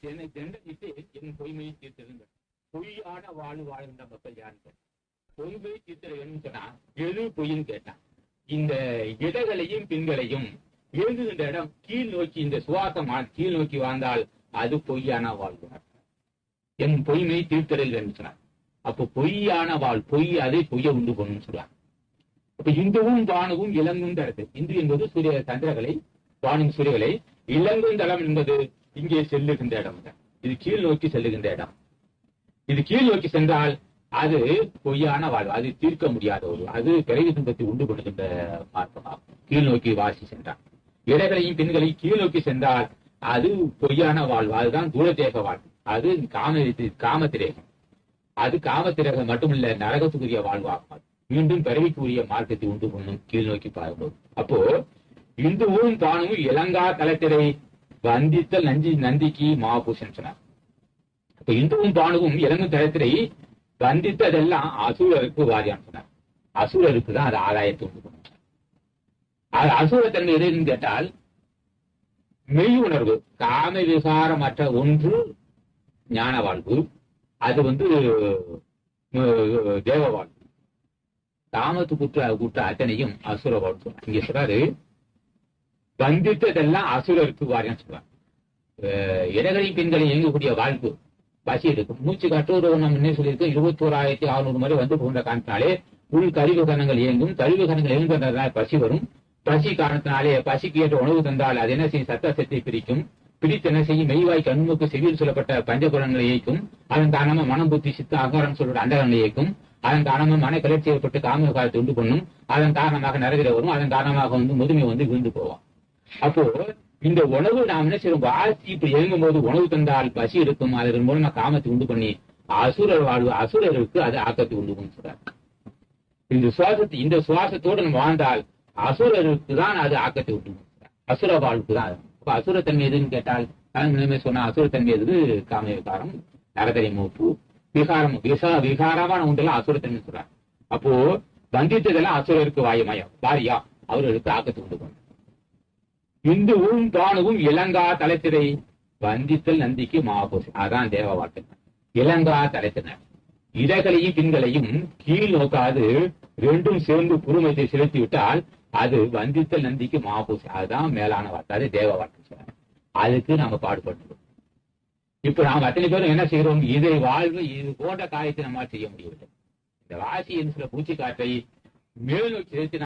என்னை தண்டனிட்டு என் பொய்மையை தீர்த்திருங்க. பொய்யான வாழ்வு வாழ்கின்ற மக்கள் யாருங்க? பொய்மையை தீர்த்தல் வேணும்னு சொன்னா எது பொய்ன்னு கேட்டான். இந்த இடங்களையும் பெண்களையும் இயங்குகின்ற இடம் கீழ் நோக்கி, இந்த சுவாசம் கீழ் நோக்கி வாழ்ந்தால் அது பொய்யான வாழ்வு. என் பொய்மையை தீர்த்தல் வேணும்னு சொன்னார். அப்போ பொய்யான வாழ், பொய் அதை பொய்ய உண்டு பண்ணணும்னு சொல்றாங்க. அப்ப இந்துவும் வானுவும் இலங்கும் தரது. இந்து என்பது சூரிய சந்திரகளை, வானின் சூரியகளை. இலங்கும் தளம் என்பது இங்கே செல்லுகின்ற இடம். இது கீழ் நோக்கி செல்லுகின்ற இடம். இது கீழ் நோக்கி சென்றால் அது பொய்யான வாழ்வு, அது தீர்க்க முடியாத ஒரு, அது பிறவி துன்பத்தை உண்டு பண்ணுகின்ற மார்க்கமாகும். கீழ் நோக்கி வாசி சென்றான். இடைகளையும் பெண்களையும் கீழ் நோக்கி சென்றால் அது பொய்யான வாழ்வு, அதுதான் தூரதேக வாழ்வு. அது காமத்திரேகம். அது காமத்திரேகம் மட்டுமில்ல, நரகத்துக்குரிய வாழ்வாகும். மீண்டும் பிறவிக்குரிய மார்க்கத்தை உண்டு பண்ணும் கீழ் நோக்கி பார்க்கும்போது. அப்போ இந்துவும் தானும் இலங்கா தலத்திரை வந்தித்தல் நந்திக்கு மாபூஷன் சொன்னார். அப்ப இந்துவும் பானுவும் இலங்கும் தலத்திரை வந்தித்ததெல்லாம் அசூரருக்கு வாரியான்னு சொன்னார். அசூரருக்கு தான் அது ஆதாயத்தை உண்டு பண்ணும். அது அசூரத்தன்மை எதுன்னு கேட்டால் மெய் உணர்வு, காம விகாரமற்ற ஒன்று ஞான வாழ்வு, அது தேவ வாழ்வு. காமத்து குற்ற அத்தனையும் அசுர வாழ்வு. இங்க சொல்றாரு வந்தித்ததெல்லாம் அசுரருக்கு வாரியம் சொல்றாங்க. இடங்களையும் பெண்களையும் இயங்கக்கூடிய வாழ்வு பசி எடுக்கும். மூச்சு காற்று நம்ம என்ன சொல்லியிருக்கோம், 21,600 முறை வந்து போன்ற காரணத்தினாலே உள் கழிவு கணங்கள் இயங்கும். கழிவு கணங்கள் இயங்குவதனால பசி வரும். பசி காரணத்தினாலே பசிக்கு ஏற்ற உணவு தந்தால் அது என்ன செய்யும், சத்தத்தை பிரிக்கும். பிடித்து என்ன செய்யும், மெய்வாய் கண்முக்கு செவியில் சொல்லப்பட்ட பஞ்சபுரங்களை இயக்கும். அதன் காரணமா மனம் புத்தி சித்த அகாரம் சொல்ற அண்டகங்களை இயக்கும். அதன் காரணமா மன கிளர்ச்சி ஏற்பட்டு காம விகாரத்தை உண்டு பண்ணும். அதன் காரணமாக நரகிற வரும். அதன் காரணமாக முதுமை விழுந்து போவோம். அப்போ இந்த உணவு நாம் என்ன செய்யறோம், வாசி இப்படி இயங்கும் போது உணவு தந்தால் பசி இருக்கும். அதன் மூலமா காமத்தை உண்டு பண்ணி அசுரர் வாழ்வு, அசுரருக்கு அது ஆக்கத்தை உண்டு பண்ணி சொல்றாரு. இந்த சுவாசத்தோடு நம்ம வாழ்ந்தால் அசுரருக்கு தான் அது ஆக்கத்தை உண்டு பண்ணுறார். அசுர வாழ்வுக்கு தான். அப்ப அசுரத்தன்மை எதுன்னு கேட்டால் சொன்ன அசுரத்தன்மை எது, காம விகாரம், நரகரை மூப்பு, விகாரம், விகாரமான ஒன்றெல்லாம் அசுரத்தன்மை சொல்றார். அப்போ வந்தித்ததெல்லாம் அசுரருக்கு வாரியா, அவர்களுக்கு ஆக்கத்தை உண்டு பண்ணும். இந்துவும் தானுவும் இலங்கா தலைத்திரை வந்தித்தல் நந்திக்கு மாபோஷம், அதான் தேவ வாழ்க்கை. இலங்கா தலைத்தினர் இடங்களையும் பெண்களையும் கீழ் நோக்காது ரெண்டும் சேர்ந்து குறுமத்தை செலுத்தி விட்டால் அது வந்தித்தல் நந்திக்கு மாபூஷம், அதுதான் மேலான வார்த்தை, அது தேவ வார்த்தை. அதுக்கு நாம பாடுபட்டுறோம். இப்ப நாம் அத்தனை பேரும் என்ன செய்யறோம், இதை வாழ்வு இது போன்ற காரியத்தை நம்மால் செய்ய முடியவில்லை. இந்த வாசி என்று சில பூச்சி காற்றை மேல் நோக்கி செலுத்தி